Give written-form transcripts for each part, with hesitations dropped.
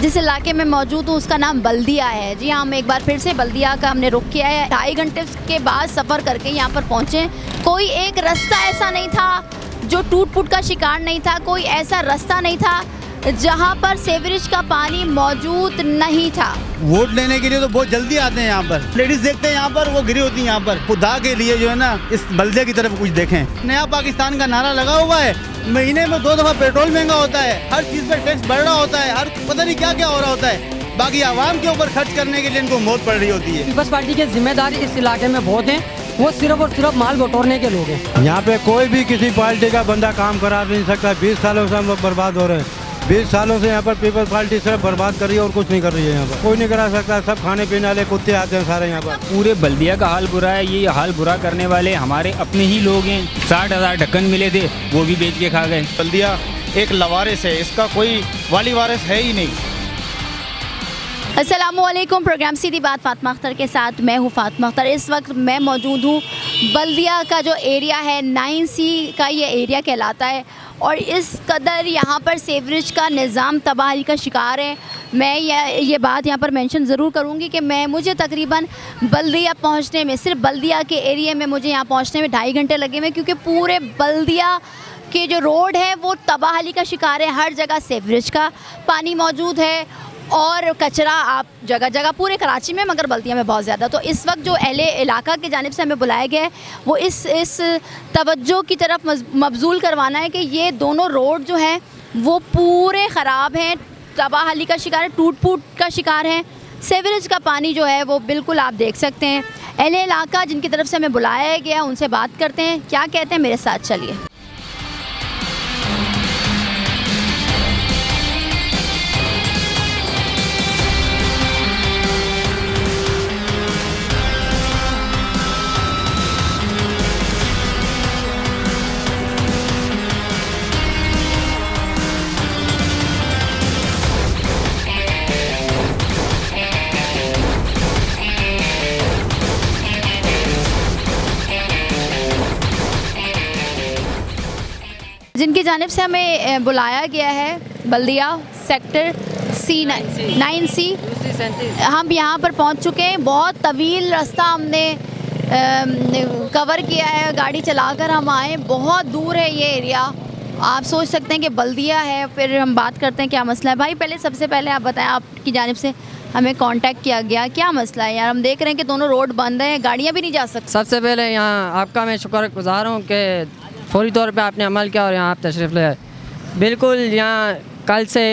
जिस इलाके में मौजूद हूँ उसका नाम बल्दिया है। जी हाँ, हम एक बार फिर से बल्दिया का हमने रुख किया है। 2.5 घंटे के बाद सफ़र करके यहाँ पर पहुँचे। कोई एक रास्ता ऐसा नहीं था जो टूट फूट का शिकार नहीं था, कोई ऐसा रास्ता नहीं था जहाँ पर सीवरेज का पानी मौजूद नहीं था। वोट लेने के लिए तो बहुत जल्दी आते हैं यहाँ पर। लेडीज देखते हैं यहाँ पर, वो गिरी होती हैं यहाँ पर। खुदा के लिए जो है ना, इस बल्दिया की तरफ कुछ देखें। नया पाकिस्तान का नारा लगा हुआ है, महीने में 2 दफ़ा पेट्रोल महंगा होता है, हर चीज़ पर टैक्स बढ़ रहा होता है, हर पता नहीं क्या क्या हो रहा होता है। बाकी आवाम के ऊपर खर्च करने के लिए इनको मौत पड़ रही होती है। पीपल्स पार्टी के जिम्मेदार इस इलाके में बहुत हैं, वो सिर्फ और सिर्फ माल बटोरने के लोग हैं। यहाँ पे कोई भी किसी पार्टी का बंदा काम करा नहीं सकता। 20 सालों से हम लोग बर्बाद हो रहे हैं। 20 सालों से यहाँ पर पीपल्स पार्टी सिर्फ बर्बाद कर रही है और कुछ नहीं कर रही है। यहाँ पर कोई नहीं करा सकता। सब खाने पीने वाले कुत्ते आते हैं सारे यहाँ पर। पूरे बल्दिया का हाल बुरा है। ये हाल बुरा करने वाले हमारे अपने ही लोग हैं। 60,000 ढक्कन मिले थे, वो भी बेच के खा गए। बल्दिया एक लवारिस है, इसका कोई वाली वारिस है ही नहीं। अस्सलामुअलैकुम। प्रोग्राम सीधी बात फातिमा अख्तर के साथ मैं हूँ फातिमा अख्तर। इस वक्त मैं मौजूद हूँ बल्दिया का जो एरिया है, 9C का ये एरिया कहलाता है और इस कदर यहाँ पर सीवरेज का निज़ाम तबाही का शिकार है। मैं ये बात यहाँ पर मेंशन ज़रूर करूँगी कि मुझे तकरीबन बल्दिया पहुँचने में, सिर्फ बल्दिया के एरिया में मुझे यहाँ पहुँचने में 2.5 घंटे लगे हुए, क्योंकि पूरे बल्दिया के जो रोड है वो तबाही का शिकार है। हर जगह सीवरेज का पानी मौजूद है और कचरा आप जगह जगह, पूरे कराची में मगर बल्दिया में बहुत ज़्यादा। तो इस वक्त जो एले इलाका की जानिब से हमें बुलाया गया है वो इस तवज्जो की तरफ मबजूल करवाना है कि ये दोनों रोड जो हैं वो पूरे ख़राब हैं, तबाही का शिकार है, टूट फूट का शिकार है। सीवरेज का पानी जो है वो बिल्कुल आप देख सकते हैं। एले इलाका जिनकी तरफ से हमें बुलाया गया उनसे बात करते हैं, क्या कहते हैं, मेरे साथ चलिए। जिनकी जानिब से हमें बुलाया गया है बल्दिया सेक्टर C9C, हम यहाँ पर पहुँच चुके हैं। बहुत तवील रास्ता हमने कवर किया है, गाड़ी चलाकर हम आए। बहुत दूर है ये एरिया, आप सोच सकते हैं कि बल्दिया है। फिर हम बात करते हैं क्या मसला है। भाई पहले सबसे पहले आप बताएं, आपकी जानिब से हमें कांटेक्ट किया गया, क्या मसला है यार? हम देख रहे हैं कि दोनों रोड बंद हैं, गाड़ियाँ भी नहीं जा सकती। सबसे पहले यहाँ आपका मैं शुक्रगुजार हूँ कि फौरी तौर पे आपने अमल किया और यहाँ आप तशरीफ़ ले आए। बिल्कुल यहाँ कल से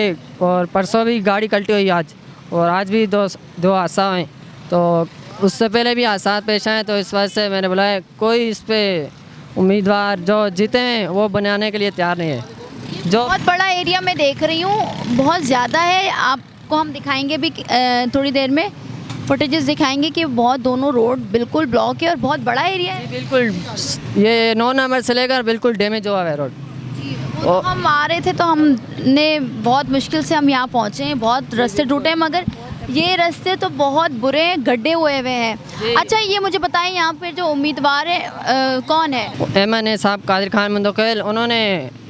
और परसों भी गाड़ी कल्टी हुई आज, और आज भी दो हादसा हुए। तो उससे पहले भी हादसा पेश आए, तो इस वजह से मैंने बुलाया। कोई इस पर उम्मीदवार जो जीते हैं वो बनाने के लिए तैयार नहीं है। जो बहुत बड़ा एरिया मैं देख रही हूँ, बहुत ज़्यादा है। आपको हम दिखाएंगे भी थोड़ी देर में, फुटेजेस दिखाएंगे कि बहुत दोनों रोड बिल्कुल ब्लॉक है और बहुत बड़ा एरिया है। बिल्कुल ये 9 नंबर से लेकर बिल्कुल डैमेज हुआ है रोड। तो हम आ रहे थे तो हमने बहुत मुश्किल से हम यहाँ पहुँचे हैं। बहुत रास्ते टूटे हैं, मगर ये रास्ते तो बहुत बुरे हैं, गड्ढे हुए हैं। अच्छा ये मुझे बताएं, यहाँ पे जो उम्मीदवार है कौन है? एमएनए साहब कादिर खान मंदोखेल, उन्होंने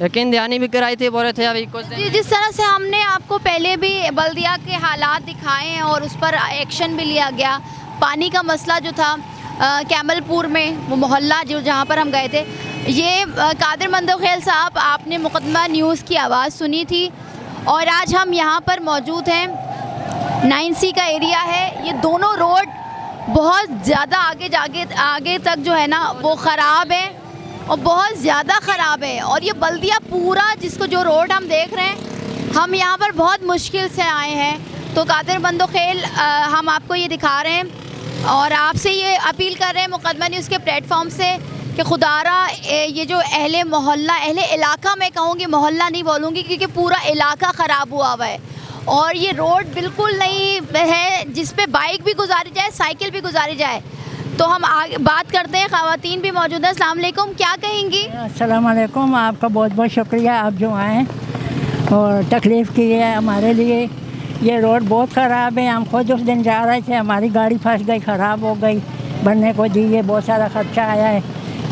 यकीन दहानी भी कराई थी, बोल रहे थे अभी कुछ दिन। जिस तरह से हमने आपको पहले भी बल्दिया के हालात दिखाए हैं और उस पर एक्शन भी लिया गया। पानी का मसला जो था कैमलपुर में, वो मोहल्ला जो जहाँ पर हम गए थे, ये कादिर मंदोखेल साहब, आपने मुकदमा न्यूज़ की आवाज़ सुनी थी और आज हम यहाँ पर मौजूद हैं। 9C का एरिया है। ये दोनों रोड बहुत ज़्यादा आगे तक जो है ना वो ख़राब है और बहुत ज़्यादा ख़राब है। और ये बल्दिया पूरा, जिसको जो रोड हम देख रहे हैं, हम यहाँ पर बहुत मुश्किल से आए हैं। तो कादिर मंदोखेल हम आपको ये दिखा रहे हैं और आपसे ये अपील कर रहे हैं मुकदमा न्यूज़ के प्लेटफॉर्म से कि खुदारा ये जो अहले मोहल्ला, अहले इलाका, मैं कहूँगी मोहल्ला नहीं बोलूँगी क्योंकि पूरा इलाका ख़राब हुआ है और ये रोड बिल्कुल नहीं है जिस पे बाइक भी गुजारी जाए, साइकिल भी गुजारी जाए। तो हम आगे बात करते हैं, ख़वातीन भी मौजूद हैं। अस्सलाम वालेकुम, क्या कहेंगी? अस्सलाम वालेकुम, आपका बहुत बहुत शुक्रिया, आप जो आएँ और तकलीफ़ की है हमारे लिए। ये रोड बहुत ख़राब है। हम खुद उस दिन जा रहे थे, हमारी गाड़ी फंस गई, ख़राब हो गई, बनने को दी है, बहुत सारा ख़र्चा आया है।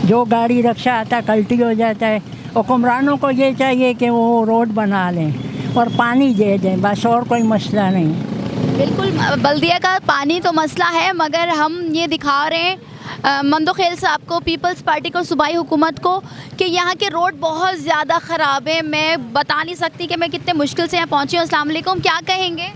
जो गाड़ी रक्षा आता कल्टी हो जाता है। हुक्मरानों को ये चाहिए कि वो रोड बना लें, और पानी दे दें, बस और कोई मसला नहीं। बिल्कुल, बल्दिया का पानी तो मसला है, मगर हम ये दिखा रहे हैं मंदोखेल साहब को, पीपल्स पार्टी को, सूबाई हुकूमत को, कि यहाँ के रोड बहुत ज़्यादा ख़राब है। मैं बता नहीं सकती कि मैं कितने मुश्किल से यहाँ पहुँची हूँ। अस्सलाम वालेकुम, क्या कहेंगे?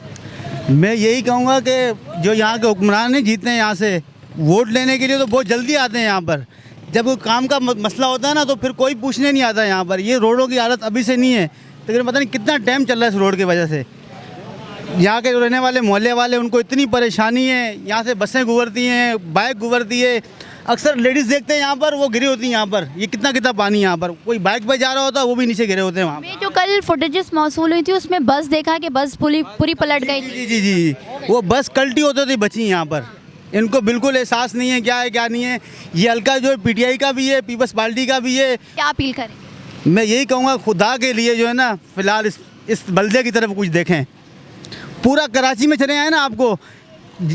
मैं यही कहूँगा कि जो यहाँ के हुक्मरान नहीं जीतते हैं यहाँ से वोट लेने के लिए, तो बहुत जल्दी आते हैं यहाँ पर। जब कोई काम का मसला होता है ना, तो फिर कोई पूछने नहीं आता यहाँ पर। ये रोडों की हालत अभी से नहीं है, लेकिन पता नहीं कितना टाइम चल रहा है इस रोड की वजह से। यहाँ के रहने वाले मोहल्ले वाले, उनको इतनी परेशानी है। यहाँ से बसें गुजरती हैं, बाइक गुजरती है, अक्सर लेडीज़ देखते हैं यहाँ पर, वो गिरी होती हैं यहाँ पर। ये कितना कितना पानी यहाँ पर, कोई बाइक पर जा रहा होता है वो भी नीचे गिरे होते हैं वहाँ। मैं जो कल फुटेजेस मौसूल हुई थी उसमें बस देखा कि बस पूरी पलट गई थी। जी जी जी जी, वो बस कल्टी होते होती बची यहाँ पर। इनको बिल्कुल एहसास नहीं है क्या है क्या नहीं है। ये हल्का जो है पीटीआई का भी है, पीपल्स पार्टी का भी है। क्या अपील करें? मैं यही कहूँगा, खुदा के लिए जो है ना, फ़िलहाल इस बल्दे की तरफ कुछ देखें। पूरा कराची में चले आए ना, आपको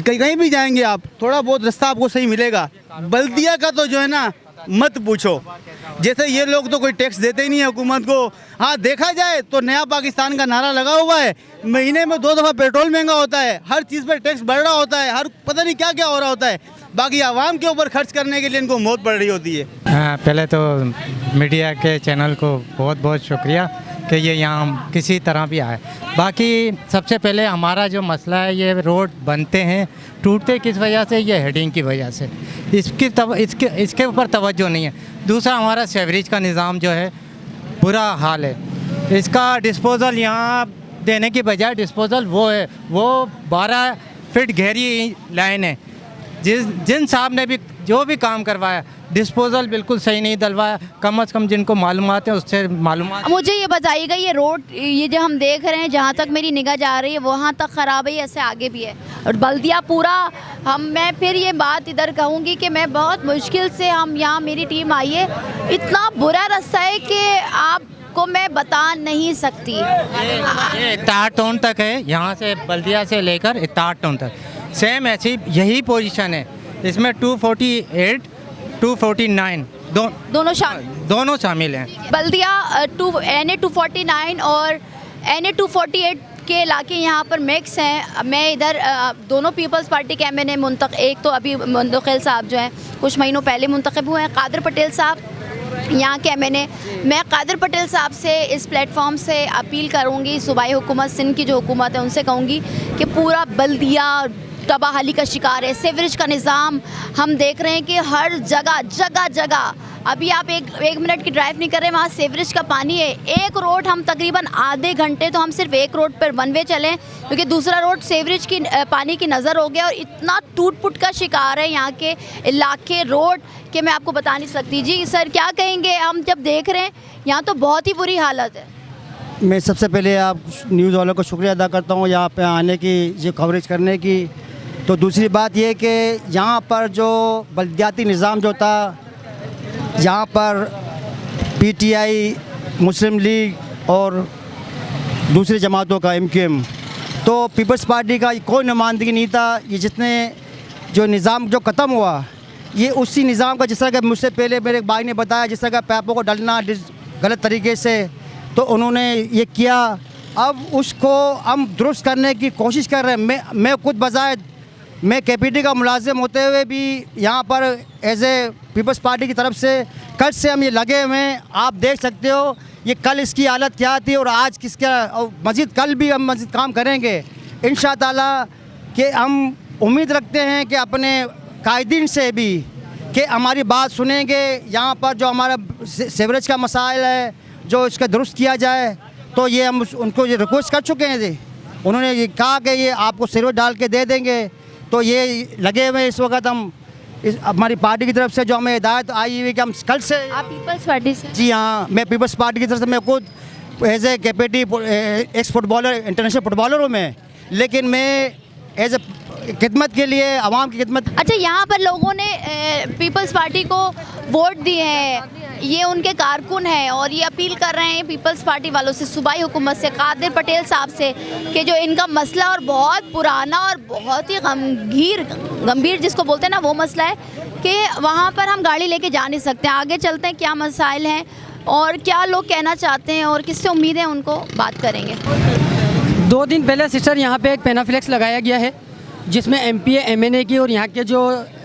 कहीं भी जाएंगे आप, थोड़ा बहुत रास्ता आपको सही मिलेगा। बल्दिया का तो जो है ना मत पूछो। जैसे ये लोग तो कोई टैक्स देते ही नहीं है हुकूमत को। हाँ, देखा जाए तो नया पाकिस्तान का नारा लगा हुआ है, महीने में 2 दफ़ा पेट्रोल महंगा होता है, हर चीज़ पर टैक्स बढ़ रहा होता है, हर पता नहीं क्या क्या हो रहा होता है। बाकी आवाम के ऊपर खर्च करने के लिए इनको मौत पड़ रही होती है। पहले तो मीडिया के चैनल को बहुत बहुत शुक्रिया कि ये यहाँ किसी तरह भी आए। बाकी सबसे पहले हमारा जो मसला है, ये रोड बनते हैं, टूटते किस वजह से? ये हेडिंग की वजह से। इसके ऊपर तवज्जो नहीं है। दूसरा, हमारा सेवरेज का निज़ाम जो है बुरा हाल है। इसका डिस्पोज़ल यहाँ देने की बजाय डिस्पोज़ल वो है, वो 12 फीट गहरी लाइन है। जिन साहब ने भी जो भी काम करवाया, डिस्पोज़ल बिल्कुल सही नहीं डलवाया। कम से कम जिनको मालूमात है उससे मालूमात। मुझे ये बताइएगा, ये रोड, ये जो हम देख रहे हैं, जहाँ तक मेरी निगाह जा रही है वहाँ तक ख़राब है, ऐसे आगे भी है? और बल्दिया पूरा, मैं फिर ये बात इधर कहूँगी कि मैं बहुत मुश्किल से, हम यहाँ मेरी टीम आई है, इतना बुरा रास्ता है कि आपको मैं बता नहीं सकती। ये इत्तेहाद टाउन तक है, यहाँ से बल्दिया से लेकर इत्तेहाद टाउन तक सेम ऐसी यही पोजीशन है। इसमें 248, 249 दोनों शामिल हैं। बल्दिया NA 249 और NA 248 के इलाके यहाँ पर मिक्स हैं। मैं इधर दोनों पीपल्स पार्टी के MNA एक तो अभी मंदोखेल साहब जो हैं कुछ महीनों पहले मुंतखब हुए हैं, कादिर पटेल साहब यहाँ के MNA। मैं कादिर पटेल साहब से इस प्लेटफॉर्म से अपील करूँगी, सूबाई हुकूमत सिंध की जो हुकूमत है उनसे कहूँगी कि पूरा बल्दिया तबाहाली का शिकार है। सीवरेज का निज़ाम हम देख रहे हैं कि हर जगह अभी आप एक मिनट की ड्राइव नहीं कर रहे, वहाँ सीवरेज का पानी है। एक रोड हम तकरीबन आधे घंटे तो हम सिर्फ एक रोड पर वन वे चलें, क्योंकि दूसरा रोड सीवरेज की पानी की नज़र हो गया और इतना टूट फुट का शिकार है यहाँ के इलाके रोड कि मैं आपको बता नहीं सकती। जी सर, क्या कहेंगे? हम जब देख रहे हैं यहाँ तो बहुत ही बुरी हालत है। मैं सबसे पहले आप न्यूज़ वालों को शुक्रिया अदा करता हूँ यहाँ पे आने की, जो कवरेज करने की। तो दूसरी बात ये कि यहाँ पर जो बल्दियाती निज़ाम जो था, यहाँ पर PTI, मुस्लिम लीग और दूसरी जमातों का MQM, तो पीपल्स पार्टी का कोई नुमाइंदगी नहीं था। ये जितने जो निज़ाम जो ख़त्म हुआ, ये उसी निज़ाम का, जिस तरह का मुझसे पहले मेरे भाई ने बताया, जिस तरह का पैपों को डालना गलत तरीके से, तो उन्होंने ये किया। अब उसको हम दुरुस्त करने की कोशिश कर रहे हैं। मैं खुद बजाय, मैं KPT का मुलाजिम होते हुए भी यहाँ पर एज ए पीपल्स पार्टी की तरफ से कल से हम ये लगे हुए हैं। आप देख सकते हो ये कल इसकी हालत क्या थी और आज किसका, और मज़ीद कल भी हम मज़ीद काम करेंगे इंशाअल्लाह ताला। कि हम उम्मीद रखते हैं कि अपने कायदीन से भी कि हमारी बात सुनेंगे। यहाँ पर जो हमारा सीवरेज का मसाइल है, जो इसका दुरुस्त किया जाए, तो ये हम उनको ये रिक्वेस्ट कर चुके हैं जी। उन्होंने ये कहा कि ये आपको सीवरेज डाल के दे देंगे। तो ये लगे हुए इस वक्त हम हमारी पार्टी की तरफ से जो हमें हिदायत आई हुई कि हम कल से। आप पीपल्स पार्टी से? जी हाँ, मैं पीपल्स पार्टी की तरफ से, मैं खुद as a KPT ex footballer, international footballer हूँ मैं, लेकिन मैं एज ए खिदमत के लिए, आवाम की खिदमत। अच्छा, यहाँ पर लोगों ने पीपल्स पार्टी को वोट दिए हैं, ये उनके कारकुन हैं और ये अपील कर रहे हैं पीपल्स पार्टी वालों से, सूबाई हुकूमत से, कादिर पटेल साहब से, कि जो इनका मसला और बहुत पुराना और बहुत ही गंभीर जिसको बोलते हैं ना, वो मसला है कि वहाँ पर हम गाड़ी लेके जा नहीं सकते। आगे चलते हैं, क्या मसाइल हैं। और क्या लोग कहना चाहते हैं और किससे उम्मीद है उनको बात करेंगे। 2 दिन पहले सिस्टर यहाँ पे एक पेनाफ्लेक्स लगाया गया है जिसमें एमपीए एमएनए की और यहाँ के जो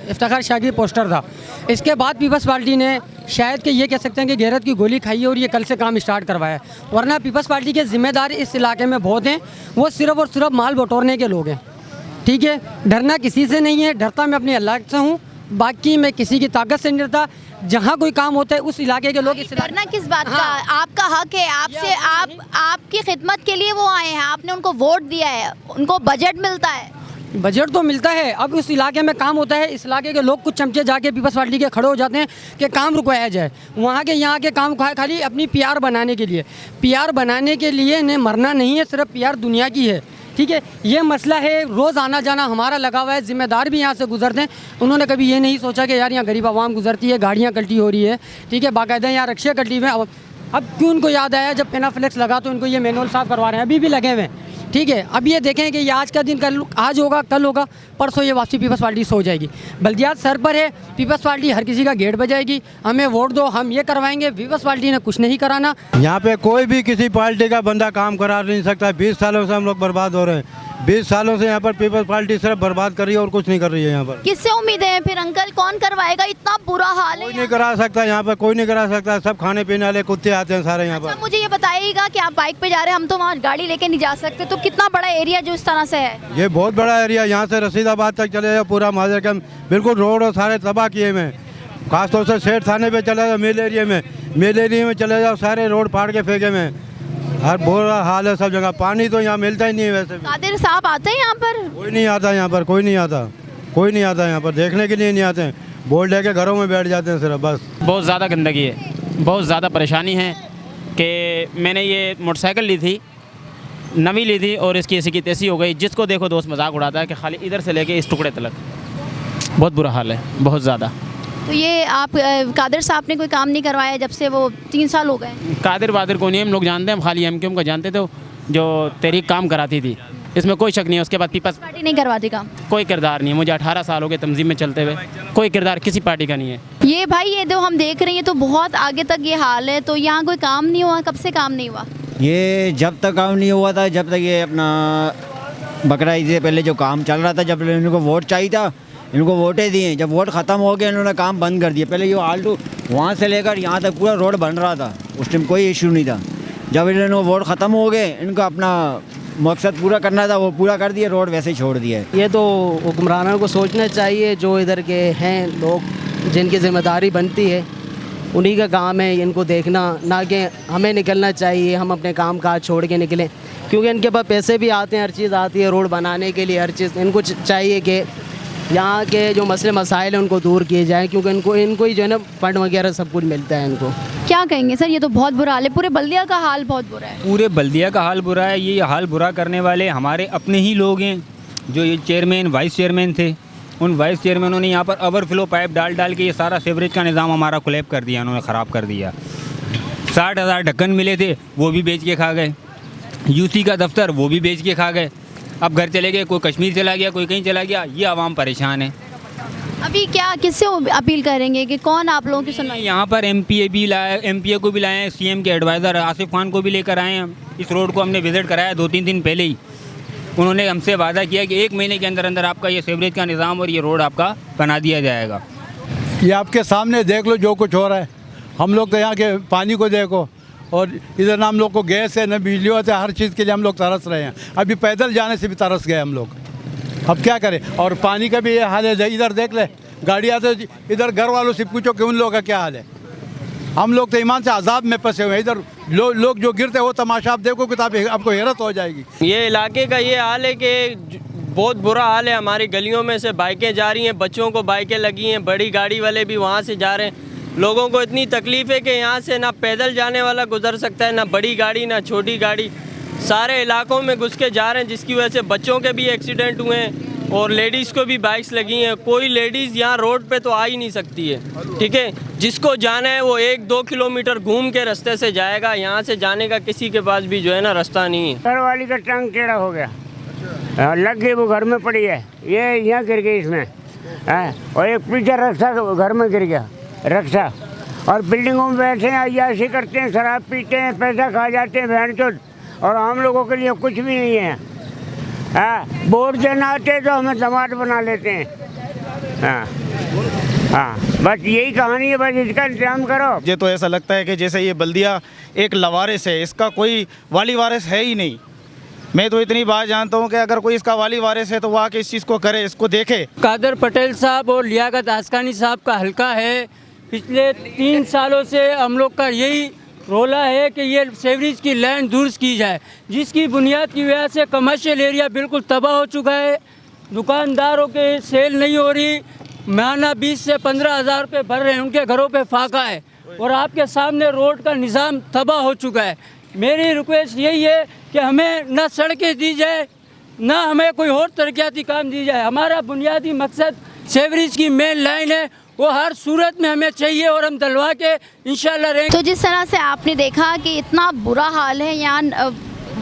इफ्तिखार शाह की पोस्टर था। इसके बाद पीपल्स पार्टी ने शायद कि ये कह सकते हैं कि गैरत की गोली खाई है और ये कल से काम स्टार्ट करवाया है, वरना पीपल्स पार्टी के जिम्मेदार इस इलाके में बहुत हैं, वो सिर्फ और सिर्फ माल बटोरने के लोग हैं। ठीक है, डरना किसी से नहीं है, डरता मैं अपने अल्लाह से हूँ, बाकी मैं किसी की ताकत से नहीं डरता। जहाँ कोई काम होता है उस इलाके के लोग इस डरना किस बात का, आपका हक है, आपसे आपकी खिदमत के लिए वो आए हैं, आपने उनको वोट दिया है, उनको बजट मिलता है। बजट तो मिलता है, अब उस इलाके में काम होता है, इस इलाके के लोग कुछ चमचे जाके पीपल्स पार्टी के खड़े हो जाते हैं कि काम रुकवाया जाए। वहाँ के यहाँ के काम खाली अपनी पीआर बनाने के लिए, पीआर बनाने के लिए ने मरना नहीं है, सिर्फ पीआर दुनिया की है। ठीक है, ये मसला है, रोज़ आना जाना हमारा लगा हुआ है, जिम्मेदार भी यहाँ से गुजरते हैं। उन्होंने कभी ये नहीं सोचा कि यार यहाँ गरीब आवाम गुजरती है, गाड़ियाँ कल्टी हो रही है। ठीक है, बाकायदा यहाँ रक्शे कल्टी हुए। अब क्यों उनको याद आया जब पेनाफ्लेक्स लगा तो इनको ये मैनुअल साफ करवा रहे हैं, अभी भी लगे हुए हैं। ठीक है, अब ये देखें कि ये आज का दिन कल आज होगा, कल होगा, परसों ये वापसी पीपल्स पार्टी सो जाएगी। बल्दियात सर पर है, पीपल्स पार्टी हर किसी का गेट बजाएगी, हमें वोट दो, हम ये करवाएंगे। पीपल्स पार्टी ने कुछ नहीं कराना। यहाँ पे कोई भी किसी पार्टी का बंदा काम करा नहीं सकता। 20 सालों से हम लोग बर्बाद हो रहे हैं। 20 सालों से यहाँ पर पीपल्स पार्टी सिर्फ बर्बाद कर रही है और कुछ नहीं कर रही है। यहाँ पर किससे उम्मीद है फिर अंकल, कौन करवाएगा? इतना बुरा हाल है। कोई नहीं करा सकता, यहाँ पर कोई नहीं करा सकता। सब खाने पीने वाले कुत्ते आते हैं सारे यहाँ पर। अच्छा, मुझे ये बताइएगा कि आप बाइक पे जा रहे हैं, हम तो वहाँ गाड़ी लेके नहीं जा सकते, तो कितना बड़ा एरिया जो इस तरह से है? ये बहुत बड़ा एरिया, यहाँ से रशीदाबाद तक चले जाओ, पूरा माजर के बिल्कुल रोड और सारे तबाह किए हुए हैं। खासतौर से सेठ थाने पे चले जाओ, मिल एरिया में चले जाओ, सारे रोड फाड़ के फेंके हुए हैं। हर बुरा हाल है सब जगह। पानी तो यहाँ मिलता ही नहीं है। वैसे कादिर साहब आते हैं यहाँ पर? कोई नहीं आता यहाँ पर, कोई नहीं आता यहाँ पर, देखने के लिए नहीं आते हैं। बोर्ड लेके घरों में बैठ जाते हैं सिर्फ बस। बहुत ज़्यादा गंदगी है, बहुत ज़्यादा परेशानी है कि मैंने ये मोटरसाइकिल ली थी, नवी ली थी, और इसकी ऐसी की तैसी हो गई। जिसको देखो दोस्त मजाक उड़ाता है कि खाली इधर से लेके इस टुकड़े तक। बहुत बुरा हाल है, बहुत ज़्यादा। तो ये आप कादिर साहब ने कोई काम नहीं करवाया जब से वो 3 साल हो गए? कादिर वादिर को नहीं हम लोग जानते हैं, हम खाली एमक्यूएम को जानते थे जो तहरीक काम कराती थी, इसमें कोई शक नहीं है। उसके बाद पीपल्स पार्टी नहीं करवाती काम? कोई किरदार नहीं है। मुझे 18 साल हो गए तंजीम में चलते हुए, कोई किरदार किसी पार्टी का नहीं है। ये भाई ये जो हम देख रहे हैं तो बहुत आगे तक ये हाल है, तो यहाँ कोई काम नहीं हुआ? कब से काम नहीं हुआ? ये जब तक काम नहीं हुआ था, जब तक ये अपना बकरा ईद से पहले जो काम चल रहा था, जब इनको वोट चाहिए था, इनको वोटें दिए। जब वोट ख़त्म हो गए इन्होंने काम बंद कर दिया। पहले ये आल्टू वहाँ से लेकर यहाँ तक पूरा रोड बन रहा था, उस टाइम कोई इशू नहीं था। जब इन्होंने वोट ख़त्म हो गए, इनको अपना मकसद पूरा करना था, वो पूरा कर दिया, रोड वैसे ही छोड़ दिया। ये तो हुक्मरानों को सोचना चाहिए, जो इधर के हैं लोग जिनकी जिम्मेदारी बनती है उन्हीं का काम है इनको देखना, ना कि हमें निकलना चाहिए, हम अपने काम काज छोड़ के निकलें, क्योंकि इनके पास पैसे भी आते हैं, हर चीज़ आती है रोड बनाने के लिए, हर चीज़। इनको चाहिए कि यहाँ के जो मसले मसाइल हैं उनको दूर किए जाएँ, क्योंकि इनको ही जो है ना फंड वगैरह सब कुछ मिलता है इनको। क्या कहेंगे सर, ये तो बहुत बुरा हाल है, पूरे बल्दिया का हाल बहुत बुरा है। पूरे बल्दिया का हाल बुरा है। ये हाल बुरा करने वाले हमारे अपने ही लोग हैं, जो ये चेयरमैन वाइस चेयरमैन थे। उन वाइस चेयरमैनों ने यहाँ पर ओवरफ्लो पाइप डाल के ये सारा सीवरेज का निज़ाम हमारा कोलैप्स कर दिया, उन्होंने ख़राब कर दिया। 60,000 ढक्कन मिले थे, वो भी बेच के खा गए। यूसी का दफ्तर वो भी बेच के खा गए। अब घर चले गए, कोई कश्मीर चला गया, कोई कहीं चला गया। ये आवाम परेशान है। अभी क्या किससे अपील करेंगे कि कौन आप लोगों की सुनवाई? यहाँ पर एमपीए को भी लाए हैं, सीएम के एडवाइज़र आसिफ खान को भी लेकर आए हैं। इस रोड को हमने विज़िट कराया 2-3 दिन पहले ही। उन्होंने हमसे वादा किया कि 1 महीने के अंदर अंदर आपका ये सीवरेज का निज़ाम और ये रोड आपका बना दिया जाएगा। ये आपके सामने देख लो जो कुछ हो रहा है। हम लोग तो यहाँ के पानी को देखो, और इधर ना हम लोग को गैस है, न बिजली होता है, हर चीज़ के लिए हम लोग तरस रहे हैं। अभी पैदल जाने से भी तरस गए हम लोग, अब क्या करें। और पानी का भी ये हाल है, इधर देख ले गाड़ी आते, इधर घर वालों से पूछो कि उन लोगों का क्या हाल है। हम लोग तो ईमान से अजाब में फंसे हुए हैं। इधर लोग जो गिरते हैं वो तमाशा आप देखो किताब, आपको हैरत हो जाएगी। ये इलाके का ये हाल है कि बहुत बुरा हाल है। हमारी गलियों में से बाइकें जा रही हैं, बच्चों को बाइकें लगी हैं, बड़ी गाड़ी वाले भी वहाँ से जा रहे हैं। लोगों को इतनी तकलीफ़ है कि यहाँ से ना पैदल जाने वाला गुजर सकता है, ना बड़ी गाड़ी ना छोटी गाड़ी। सारे इलाकों में घुस के जा रहे हैं, जिसकी वजह से बच्चों के भी एक्सीडेंट हुए हैं और लेडीज़ को भी बाइक्स लगी हैं। कोई लेडीज़ यहाँ रोड पे तो आ ही नहीं सकती है। ठीक है, जिसको जाना है वो 1-2 किलोमीटर घूम के रास्ते से जाएगा। यहाँ से जाने का किसी के पास भी जो है ना रास्ता नहीं है। घर वाली का टंग टेढ़ा हो गया, लग गई, वो घर में पड़ी है, ये यहाँ गिर गई इसमें। और एक पीछे रक्षा घर में गिर गया रक्षा, और बिल्डिंगों में बैठे हैं, अय्याशी करते हैं, शराब पीते हैं, पैसा खा जाते हैं बहन चोद, और हम लोगों के लिए कुछ भी नहीं है। हाँ, वोट देना आते तो हमें दामाद बना लेते हैं। हाँ हाँ, बस यही कहानी है, बस इसका इंतजाम करो। मुझे तो ऐसा लगता है कि जैसे ये बल्दिया एक लवारिस है, इसका कोई वाली वारिस है ही नहीं। मैं तो इतनी बात जानता हूँ कि अगर कोई इसका वाली वारिस है तो वो आके इस चीज़ को करे, इसको देखे। कादर पटेल साहब और लियाकत आसकानी साहब का हल्का है। पिछले 3 सालों से हम लोग का यही रोला है कि ये सेवरेज की लैंड दुरुस्त की जाए, जिसकी बुनियाद की वजह से कमर्शियल एरिया बिल्कुल तबाह हो चुका है। दुकानदारों के सेल नहीं हो रही, महीना 20 से 15 हज़ार रुपये भर रहे हैं, उनके घरों पे फाका है, और आपके सामने रोड का निज़ाम तबाह हो चुका है। मेरी रिक्वेस्ट यही है कि हमें न सड़कें दी जाए, न हमें कोई और तरक्याती काम दी जाए। हमारा बुनियादी मकसद सेवरेज की मेन लाइन है, वो हर सूरत में हमें चाहिए, और हम दिलवा के इंशाल्लाह रहेंगे। तो जिस तरह से आपने देखा कि इतना बुरा हाल है यहाँ,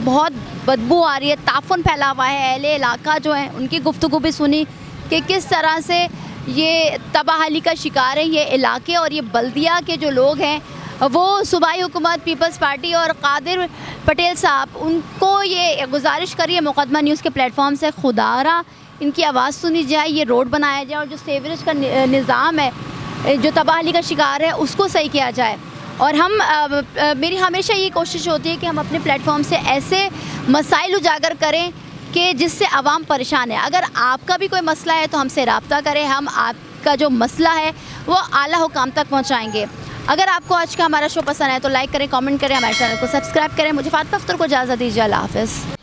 बहुत बदबू आ रही है, ताफुन फैला हुआ है। अहले इलाका जो है उनकी गुफ्तगू भी सुनी कि किस तरह से ये तबाहाली का शिकार है ये इलाके, और ये बल्दिया के जो लोग हैं वो सूबाई हुकूमत, पीपल्स पार्टी और कादिर पटेल साहब, उनको ये गुजारिश करिए मुकदमा न्यूज़ के प्लेटफॉर्म से, खुदारा इनकी आवाज़ सुनी जाए, ये रोड बनाया जाए, और जो सेवरेज का निज़ाम है जो तबाहाली का शिकार है उसको सही किया जाए। और मेरी हमेशा ये कोशिश होती है कि हम अपने प्लेटफॉर्म से ऐसे मसाइल उजागर करें कि जिससे आवाम परेशान है। अगर आपका भी कोई मसला है तो हमसे रब्ता करें, हम आपका जो मसला है वो आला हुकाम तक पहुँचाएँगे। अगर आपको आज का हमारा शो पसंद है तो लाइक करें, कमेंट करें, हमारे चैनल को सब्सक्राइब करें। मुझे फातिमा अख्तर को इजाज़त दीजिए। अल्लाह हाफ़िज़।